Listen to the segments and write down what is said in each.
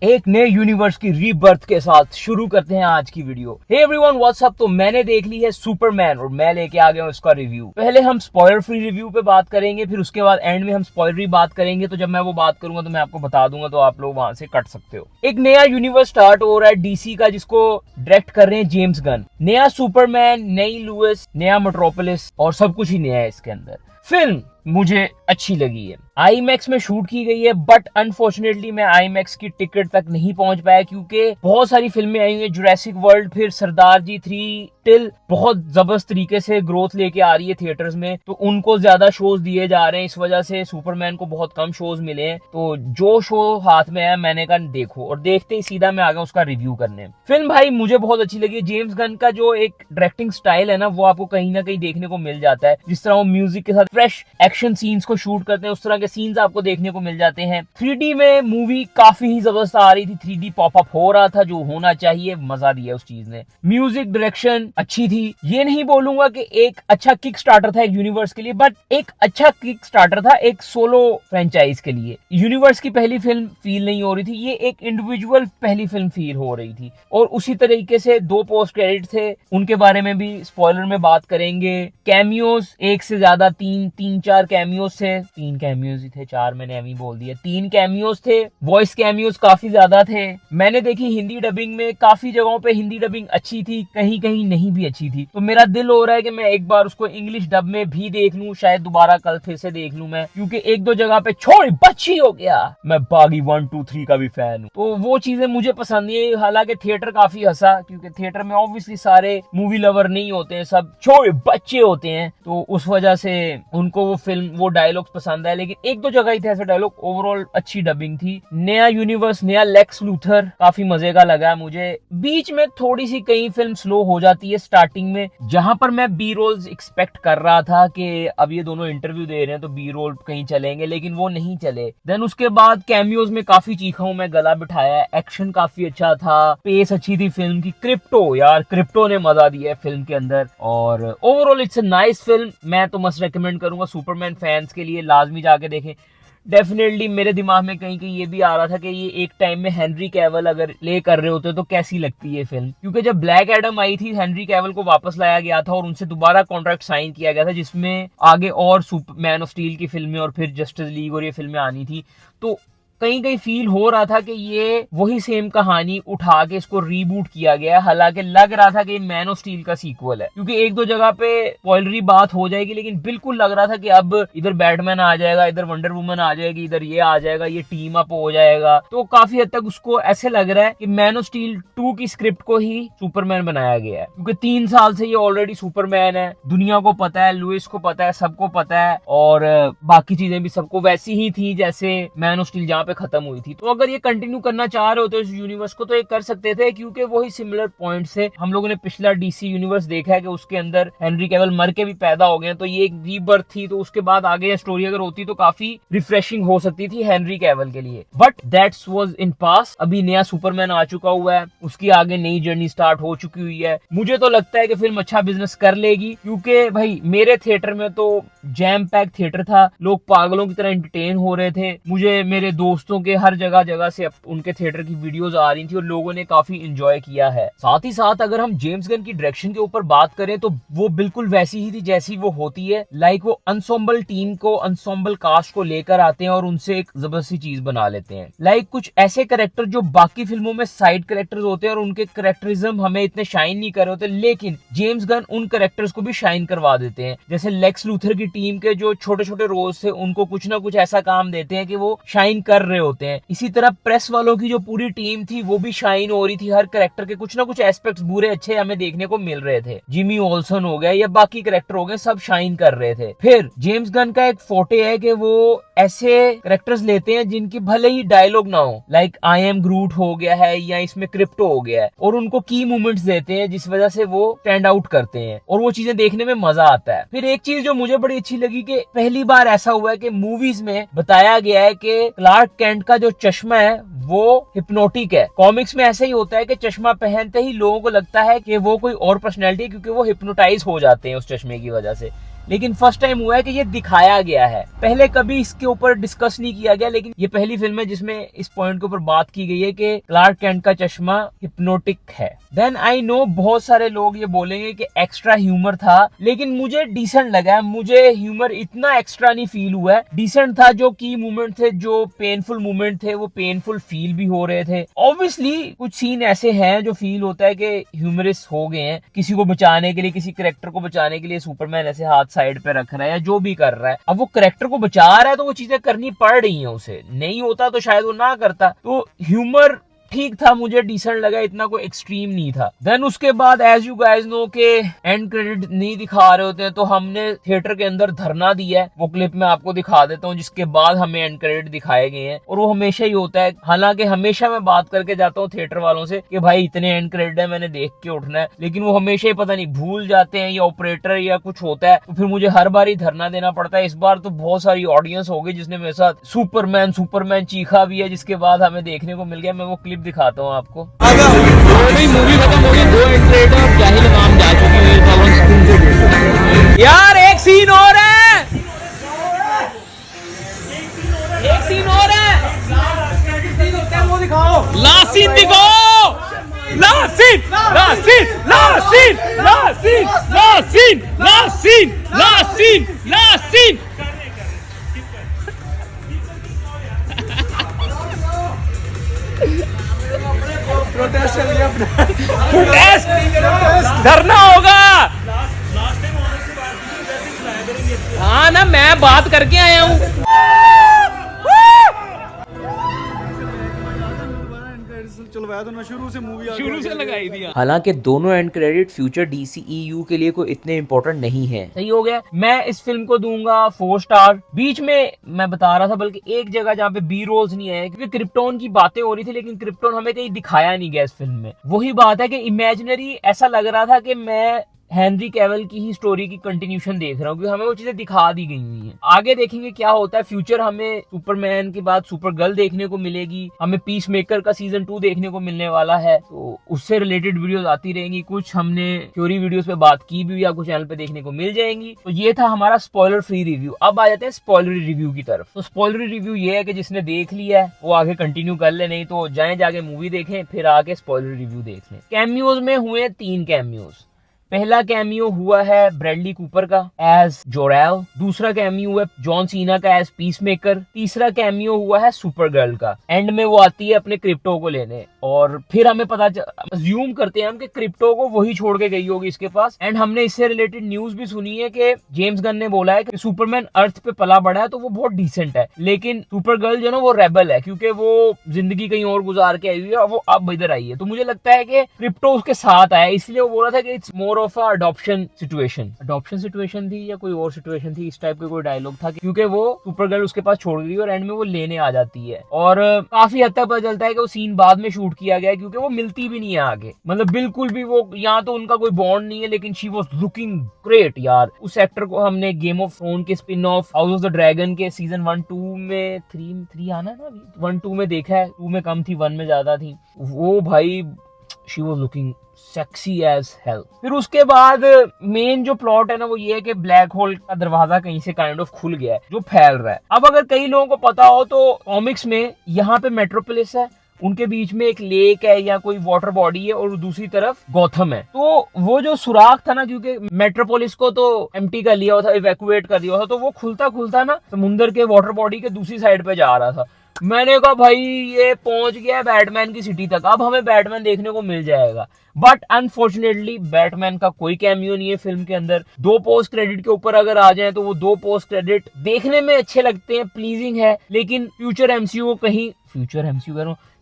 एक नए यूनिवर्स की रीबर्थ के साथ शुरू करते हैं आज की video. Hey everyone, what's up. तो मैंने देख ली है सुपरमैन और मैं लेके आ गया हूँ इसका रिव्यू। पहले हम स्पॉइलर फ्री रिव्यू पे बात करेंगे, फिर उसके बाद एंड में हम स्पॉइलरी बात करेंगे। तो जब मैं वो बात करूंगा तो मैं आपको बता दूंगा, तो आप लोग वहां से कट सकते हो। एक नया यूनिवर्स स्टार्ट हो रहा है डीसी का, जिसको डायरेक्ट कर रहे हैं जेम्स गन। नया सुपरमैन, नई लुइस, नया मेट्रोपोलिस और सब कुछ ही नया है इसके अंदर। फिल्म मुझे अच्छी लगी है। आईमैक्स में शूट की गई है, बट अनफॉर्चुनेटली मैं आईमैक्स की टिकट तक नहीं पहुंच पाया, क्योंकि बहुत सारी फिल्में आई हुई है। जुरासिक वर्ल्ड, फिर सरदार जी 3 टिल बहुत जबरदस्त तरीके से ग्रोथ लेके आ रही है थिएटर्स में, तो उनको ज्यादा शोज दिए जा रहे हैं। इस वजह से सुपरमैन को बहुत कम शोज मिले हैं। तो जो शो हाथ में है मैंने कहा देखो, और देखते ही सीधा मैं आ गया उसका रिव्यू करने। फिल्म भाई मुझे बहुत अच्छी लगी। जेम्स गन का जो एक डायरेक्टिंग स्टाइल है ना, वो आपको कहीं ना कहीं देखने को मिल जाता है। जिस तरह वो म्यूजिक के साथ फ्रेश एक्शन सीन्स को शूट करते हैं, उस तरह के सीन्स आपको देखने को मिल जाते हैं। 3D में मूवी काफी ही जबरदस्त आ रही थी। 3D पॉपअप हो रहा था जो होना चाहिए, मजा दिया उस चीज ने। म्यूजिक डायरेक्शन अच्छी थी। ये नहीं बोलूंगा कि एक अच्छा किक स्टार्टर था एक यूनिवर्स के लिए, बट एक अच्छा किक स्टार्टर था एक सोलो फ्रेंचाइज के लिए। यूनिवर्स की पहली फिल्म फील नहीं हो रही थी, ये एक इंडिविजुअल पहली फिल्म फील हो रही थी। और उसी तरीके से 2 पोस्ट क्रेडिट थे, उनके बारे में भी स्पॉइलर में बात करेंगे। कैमियोज एक से ज्यादा 3-4 कैमियोज थे। 3 कैमियोज ही थे, 4 मैंने अभी बोल दिया। 3 कैमियोज थे। वॉइस कैमियोज काफी ज्यादा थे। मैंने देखी हिंदी डबिंग में, काफी जगहों पे हिंदी डबिंग अच्छी थी, कहीं कहीं नहीं भी अच्छी थी। तो मेरा दिल हो रहा है कि मैं एक बार उसको इंग्लिश डब में भी देख लूं, शायद दोबारा कल फिर से देख लूं मैं, क्योंकि 1-2 जगह पे छोड़ बच्ची हो गया। मैं बागी 1, 2, 3 का भी फैन हूं, तो वो चीजें मुझे पसंद नहीं है। हालांकि थिएटर काफी हंसा, क्योंकि थिएटर में ऑब्वियसली सारे मूवी लवर नहीं होते हैं, सब छोड़ बच्चे होते हैं, तो उस वजह से उनको वो फिल्म, वो डायलॉग्स पसंद है। लेकिन 1-2 जगह ही थे ऐसे डायलॉग। ओवरऑल अच्छी डबिंग थी। नया यूनिवर्स, नया लेक्स लूथर काफी मजे का लगा मुझे। बीच में थोड़ी सी कई फिल्म स्लो हो जाती है स्टार्टिंग में, जहां पर मैं बी रोल्स एक्सपेक्ट कर रहा था कि अब ये दोनों इंटरव्यू दे रहे हैं तो बी रोल कहीं चलेंगे, लेकिन वो नहीं चले। देन उसके बाद कैमियोज में काफी चीखा हूं मैं, गला बिठाया। एक्शन काफी अच्छा था, पेस अच्छी थी फिल्म की। क्रिप्टो, यार क्रिप्टो ने मजा दिया है फिल्म के अंदर। और overall it's a nice film. मैं तो मस्ट रेकमेंड करूंगा सुपरमैन फैंस के लिए, लाजमी जाके देखें। डेफिनेटली मेरे दिमाग में कहीं कहीं ये भी आ रहा था कि ये एक टाइम में हेनरी कैवल अगर प्ले कर रहे होते तो कैसी लगती है फिल्म, क्योंकि जब ब्लैक एडम आई थी हेनरी कैवल को वापस लाया गया था और उनसे दोबारा कॉन्ट्रैक्ट साइन किया गया था, जिसमें आगे और मैन ऑफ स्टील की फिल्में और फिर जस्टिस लीग और ये फिल्में आनी थी। तो कहीं कहीं फील हो रहा था कि ये वही सेम कहानी उठा के इसको रीबूट किया गया। हालांकि लग रहा था कि मैन ऑफ स्टील का सीक्वल है, क्योंकि 1-2 जगह पे स्पॉइलरी बात हो जाएगी, लेकिन बिल्कुल लग रहा था कि अब इधर बैटमैन आ जाएगा, इधर वंडर वुमन आ जाएगी, इधर ये आ जाएगा, ये टीम अप हो जाएगा। तो काफी हद तक उसको ऐसे लग रहा है कि मैन ऑफ स्टील 2 की स्क्रिप्ट को ही सुपरमैन बनाया गया है, क्योंकि 3 साल से ये ऑलरेडी सुपरमैन है। दुनिया को पता है, लुइस को पता है, सबको पता है, और बाकी चीजें भी सबको वैसी ही थी जैसे मैन ऑफ स्टील जहां पे खत्म हुई थी। तो अगर ये कंटिन्यू करना चाह रहे होते इस यूनिवर्स को, तो ये कर सकते थे, क्योंकि वही सिमिलर पॉइंट्स है। हम लोगों ने पिछला डीसी यूनिवर्स देखा है कि उसके अंदर हेनरी कैवल मर के भी पैदा हो गए, तो ये एक रीबर्थ थी। तो उसके बाद आगे स्टोरी अगर होती तो काफी रिफ्रेशिंग हो सकती थी हेनरी कैवल के लिए, बट दैट्स वाज इन पास। अभी नया सुपरमैन आ चुका हुआ है, उसकी आगे नई जर्नी स्टार्ट हो चुकी हुई है। मुझे तो लगता है कि फिल्म अच्छा बिजनेस कर लेगी, क्योंकि भाई मेरे थिएटर में तो जैम पैक थिएटर था, लोग पागलों की तरह एंटरटेन हो रहे थे। मुझे मेरे दोस्तों के हर जगह जगह से उनके थिएटर की वीडियोस आ रही थी और लोगों ने काफी एंजॉय किया है। साथ ही साथ अगर हम जेम्स गन की डायरेक्शन के ऊपर बात करें तो वो बिल्कुल वैसी ही थी जैसी वो होती है। लाइक वो एंसेंबल टीम को, एंसेंबल कास्ट को लेकर आते हैं और उनसे एक जबरदस्ती चीज बना लेते हैं। लाइक कुछ ऐसे कैरेक्टर जो बाकी फिल्मों में साइड कैरेक्टर्स होते हैं और उनके कैरेक्टरिज्म हमें इतने शाइन नहीं कर रहे होते, लेकिन जेम्स गन उन कैरेक्टर्स को भी शाइन करवा देते हैं। जैसे लेक्स लूथर की टीम के जो छोटे छोटे रोल्स थे, उनको कुछ ना कुछ ऐसा काम देते हैं कि वो शाइन कर रहे होते हैं। इसी तरह प्रेस वालों की जो पूरी टीम थी वो भी शाइन हो रही थी। हर कैरेक्टर के कुछ ना कुछ एस्पेक्ट्स बुरे अच्छे हमें देखने को मिल रहे थे। जिमी ओल्सन हो गए या बाकी कैरेक्टर हो गए, सब शाइन कर रहे थे। फिर जेम्स गन का एक फोटे है कि वो ऐसे कैरेक्टर्स लेते हैं जिनकी भले ही डायलॉग ना हो, लाइक आई एम ग्रूट हो गया है या इसमें क्रिप्टो हो गया है, और उनको की मूवमेंट्स देते हैं जिस वजह से वो स्टैंड आउट करते हैं और वो चीजें देखने में मजा आता है। फिर एक चीज जो मुझे बड़ी अच्छी लगी कि पहली बार ऐसा हुआ है कि मूवीज में बताया गया है कि क्लार्क कैंट का जो चश्मा है वो हिप्नोटिक है। कॉमिक्स में ऐसा ही होता है कि चश्मा पहनते ही लोगों को लगता है कि वो कोई और पर्सनैलिटी है, क्योंकि वो हिप्नोटाइज हो जाते हैं उस चश्मे की वजह से। लेकिन फर्स्ट टाइम हुआ है कि ये दिखाया गया है। पहले कभी इसके ऊपर डिस्कस नहीं किया गया, लेकिन ये पहली फिल्म है जिसमें इस पॉइंट के ऊपर बात की गई है कि क्लार्क कैंट का चश्मा हिप्नोटिक है। देन आई नो बहुत सारे लोग ये बोलेंगे कि एक्स्ट्रा ह्यूमर था, लेकिन मुझे डिसेंट लगा है। मुझे ह्यूमर इतना एक्स्ट्रा नहीं फील हुआ है, डिसेंट था। जो की मोमेंट थे, जो पेनफुल मोमेंट थे, वो पेनफुल फील भी हो रहे थे। ऑब्वियसली कुछ सीन ऐसे हैं जो फील होता है कि ह्यूमरस हो गए हैं। किसी को बचाने के लिए, किसी करेक्टर को बचाने के लिए सुपरमैन ऐसे हाथ साइड पे रख रहा है या जो भी कर रहा है। अब वो करेक्टर को बचा रहा है तो वो चीजें करनी पड़ रही हैं उसे। नहीं होता तो शायद वो ना करता। तो ह्यूमर ठीक था, मुझे डिसेंट लगा, इतना कोई एक्सट्रीम नहीं था। देन उसके बाद एज यू गाइज नो के एंड क्रेडिट नहीं दिखा रहे होते हैं, तो हमने थिएटर के अंदर धरना दिया है। वो क्लिप में आपको दिखा देता हूँ, जिसके बाद हमें एंड क्रेडिट दिखाए गए हैं। और वो हमेशा ही होता है। हालांकि हमेशा मैं बात करके जाता हूँ थिएटर वालों से कि भाई इतने एंड क्रेडिट है, मैंने देख के उठना है, लेकिन वो हमेशा ही पता नहीं भूल जाते हैं या ऑपरेटर या कुछ होता है, तो फिर मुझे हर बार ही धरना देना पड़ता है। इस बार तो बहुत सारी ऑडियंस हो गई जिसने मेरे साथ सुपरमैन सुपरमैन चीखा भी है, जिसके बाद हमें देखने को मिल गया। मैं वो क्लिप दिखाता हूँ आपको। मूवी खत्म हो गई, 2 एंड क्रेडिट और जाहिल इमाम जा चुकी है। यार एक सीन और है, एक सीन और है, वो दिखाओ, लास्ट सीन दिखाओ, last scene, last scene, last scene, last scene, last scene, last scene, last scene, last scene. Protest चल रही है, प्रोटेस्ट धरना होगा। हाँ ना, मैं बात करके आया हूँ। शुरू से लगाई थी। हालांकि दोनों एंड क्रेडिट फ्यूचर DCEU के लिए कोई इतने इंपॉर्टेंट नहीं है। सही हो गया। मैं इस फिल्म को दूंगा 4 स्टार। बीच में मैं बता रहा था बल्कि एक जगह जहाँ पे बी रोल्स नहीं आए, क्योंकि क्रिप्टोन की बातें हो रही थी, लेकिन क्रिप्टोन हमें कहीं दिखाया नहीं गया इस फिल्म में। वही बात है कि इमेजिनरी ऐसा लग रहा था कि मैं हेनरी कैवल की ही स्टोरी की कंटिन्यूशन देख रहा हूँ, क्योंकि हमें वो चीजें दिखा दी गई हुई हैं। आगे देखेंगे क्या होता है। फ्यूचर हमें सुपरमैन के बाद सुपर गर्ल देखने को मिलेगी, हमें पीस मेकर का सीजन 2 देखने को मिलने वाला है, तो उससे रिलेटेड वीडियोस आती रहेंगी। कुछ हमने थ्योरी वीडियोस पे बात की भी आपको चैनल पे देखने को मिल जाएंगी। तो ये था हमारा स्पॉइलर फ्री रिव्यू। अब आ जाते हैं स्पॉइलरी रिव्यू की तरफ। तो स्पॉइलरी रिव्यू ये है कि जिसने देख लिया है वो आगे कंटिन्यू कर ले, नहीं तो जाके मूवी देखें फिर आके स्पॉइलर रिव्यू देख लें। कैमियोज में हुए 3 कैमियोज। पहला कैमियो हुआ है ब्रैडली कूपर का एज जोरेल, दूसरा कैमियो हुआ है जॉन सीना का एज पीस मेकर, तीसरा कैमियो हुआ है सुपर गर्ल का। एंड में वो आती है अपने क्रिप्टो को लेने, और फिर हमें पता अज्यूम करते हैं हम कि क्रिप्टो को वही छोड़ के गई होगी इसके पास। एंड हमने इससे रिलेटेड न्यूज भी सुनी है कि जेम्स गन ने बोला है कि सुपरमैन अर्थ पे पला बड़ा है तो वो बहुत डिसेंट है, लेकिन सुपर गर्ल जो ना वो रेबल है, क्योंकि वो जिंदगी कहीं और गुजार के आई हुई है और वो अब इधर आई है। तो मुझे लगता है कि क्रिप्टो उसके साथ आया, इसलिए वो बोला था कि it's more of adoption situation थी या कोई और सिचुएशन थी, इस टाइप का कोई डायलॉग था, क्योंकि वो सुपर गर्ल उसके पास छोड़ गई और एंड में वो लेने आ जाती है। और काफी हद तक पता चलता है कि वो सीन बाद में शूट किया गया है, क्योंकि वो मिलती भी नहीं है आगे। मतलब बिल्कुल भी वो, यहाँ तो उनका कोई बॉन्ड नहीं है, लेकिन शी वॉज लुकिंग ग्रेट यार। उस एक्टर को हमने गेम ऑफ थ्रोन के spin off house of the dragon के सीजन 1-2 में 3 आना ना, 1-2 में देखा है, 2 में कम थी, 1 में ज्यादा थी। वो भाई she was looking sexy as hell. फिर उसके बाद मेन जो प्लॉट है ना वो ये है कि ब्लैक होल का दरवाजा कहीं से काइंड ऑफ खुल गया है जो फैल रहा है। अब अगर कई लोगों को पता हो तो कॉमिक्स में यहाँ पे मेट्रोपोलिस है, उनके बीच में एक लेक है या कोई वाटर बॉडी है और दूसरी तरफ गौथम है। तो वो जो सुराख था ना, क्योंकि मेट्रोपोलिस को तो एम्प्टी कर लिया था, इवैक्यूएट कर दिया था, तो वो खुलता खुलता ना समुंदर के वाटर बॉडी के दूसरी साइड पे जा रहा था। मैंने कहा भाई ये पहुंच गया बैटमैन की सिटी तक, अब हमें बैटमैन देखने को मिल जाएगा। बट अनफॉर्चुनेटली बैटमैन का कोई कैमियो नहीं है फिल्म के अंदर। 2 पोस्ट क्रेडिट के ऊपर अगर आ जाए तो वो 2 पोस्ट क्रेडिट देखने में अच्छे लगते हैं, प्लीजिंग है, लेकिन फ्यूचर एमसीयू को कहीं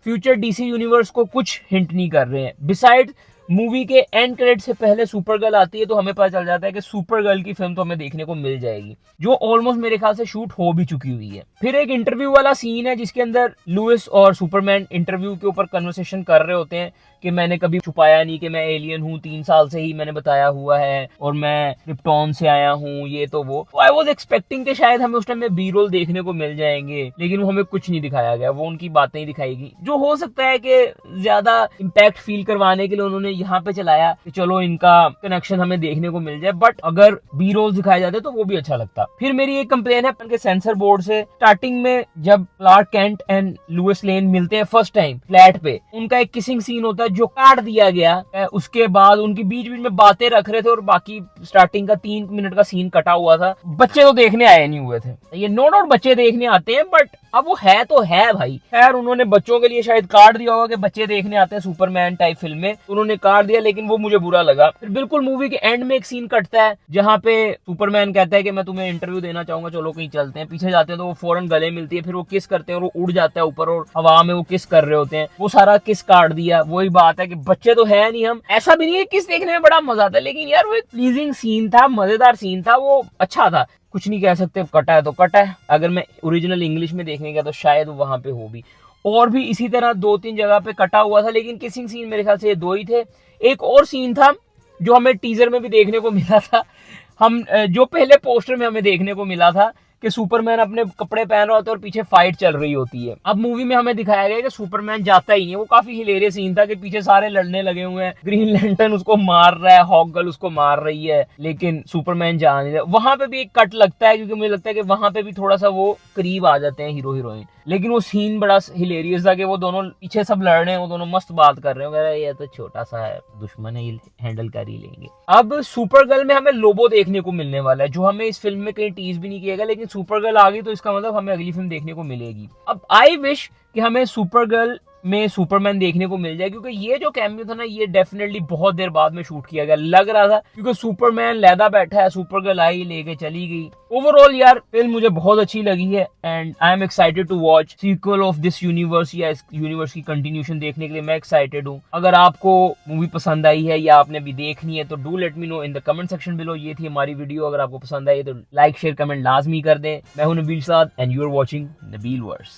फ्यूचर डीसी यूनिवर्स को कुछ हिंट नहीं कर रहे हैं। बिसाइड मूवी के एंड क्रेडिट से पहले सुपर गर्ल आती है तो हमें पता चल जाता है कि सुपर गर्ल की फिल्म तो हमें देखने को मिल जाएगी, जो ऑलमोस्ट मेरे ख्याल से शूट हो भी चुकी हुई है। फिर एक इंटरव्यू वाला सीन है जिसके अंदर लुइस और सुपरमैन इंटरव्यू के ऊपर कन्वर्सेशन कर रहे होते हैं कि मैंने कभी छुपाया नहीं कि मैं एलियन हूँ, 3 साल से ही मैंने बताया हुआ है और मैं क्रिप्टॉन से आया हूँ, ये तो वो। आई वॉज एक्सपेक्टिंग कि शायद हमें उस टाइम में बी रोल देखने को मिल जाएंगे, लेकिन वो हमें कुछ नहीं दिखाया गया, वो उनकी बातें ही दिखाएगी। जो हो सकता है कि ज्यादा इम्पैक्ट फील करवाने के लिए उन्होंने यहाँ पे चलाया कि चलो इनका कनेक्शन हमें देखने को मिल जाए, बट अगर बी रोल्स दिखाए जाते तो वो भी अच्छा लगता। फिर मेरी एक कंप्लेन है उनके सेंसर बोर्ड से। स्टार्टिंग में जब Clark Kent and Lois Lane मिलते हैं फर्स्ट टाइम फ्लैट पे, उनका एक किसिंग सीन होता है जो काट दिया गया। उसके बाद उनकी बीच बीच में बातें रख रहे थे और बाकी स्टार्टिंग का 3 मिनट का सीन कटा हुआ था। बच्चे तो देखने आए नहीं हुए थे, ये नो डाउट बच्चे देखने आते हैं, बट अब वो है तो है भाई। खैर उन्होंने बच्चों के लिए शायद काट दिया होगा कि बच्चे देखने आते हैं सुपरमैन टाइप फिल्म में, उन्होंने काट दिया, लेकिन वो मुझे बुरा लगा। फिर बिल्कुल मूवी के एंड में एक सीन कटता है जहां पे सुपरमैन कहता है कि मैं तुम्हें इंटरव्यू देना चाहूंगा, चलो कहीं चलते हैं। पीछे जाते हैं तो वो फौरन गले मिलती है, फिर वो किस करते हैं और वो उड़ जाता है ऊपर और हवा में वो किस कर रहे होते हैं। वो सारा किस काट दिया। वही बात है कि बच्चे तो है नहीं हम, ऐसा भी नहीं है किस देखने में बड़ा मजा आता है, लेकिन यार वो एक प्लीजिंग सीन था, मजेदार सीन था, वो अच्छा था। कुछ नहीं कह सकते, कटा है तो कटा है। अगर मैं ओरिजिनल इंग्लिश में देखने गया तो शायद वहां पे हो भी, और भी इसी तरह 2-3 जगह पे कटा हुआ था, लेकिन किसिंग सीन मेरे ख्याल से ये 2 ही थे। एक और सीन था जो हमें टीजर में भी देखने को मिला था, हम जो पहले पोस्टर में हमें देखने को मिला था कि सुपरमैन अपने कपड़े पहन रहा होता है और पीछे फाइट चल रही होती है। अब मूवी में हमें दिखाया गया कि सुपरमैन जाता ही नहीं है। वो काफी हिलेरियस सीन था कि पीछे सारे लड़ने लगे हुए हैं, ग्रीन लैंटर्न उसको मार रहा है, हॉक गर्ल उसको मार रही है, लेकिन सुपरमैन जा नहीं रहा। वहां पे भी एक कट लगता है क्योंकि मुझे लगता है कि वहां पे भी थोड़ा सा वो करीब आ जाते हैं हीरो हीरोइन, लेकिन वो सीन बड़ा हिलेरियस था कि वो दोनों पीछे सब लड़ रहे हैं, वो दोनों मस्त बात कर रहे हैं, ये तो छोटा सा है दुश्मन है, ये हैंडल कर ही लेंगे। अब सुपर गर्ल में हमें लोबो देखने को मिलने वाला है, जो हमें इस फिल्म में कहीं टीज भी नहीं किया गया, लेकिन सुपर गर्ल आ गई तो इसका मतलब हमें अगली फिल्म देखने को मिलेगी। अब आई विश कि हमें सुपर गर्ल में सुपरमैन देखने को मिल जाए, क्योंकि ये जो कैमियो था ना, ये डेफिनेटली बहुत देर बाद में शूट किया गया लग रहा था, क्योंकि सुपरमैन लैदा बैठा है, सुपर गर्ल आई लेके चली गई। ओवरऑल यार फिल्म मुझे बहुत अच्छी लगी है and I am excited to watch sequel of this universe, या इस यूनिवर्स की कंटिन्यूशन देखने के लिए मैं एक्साइटेड हूँ। अगर आपको मूवी पसंद आई है या आपने भी देखनी है तो do let me know in the comment section below. ये थी हमारी वीडियो, अगर आपको पसंद आई तो लाइक शेयर कमेंट लाजमी कर दें। मैं हूं Nabeel Saad and you are watching Nabeel verse.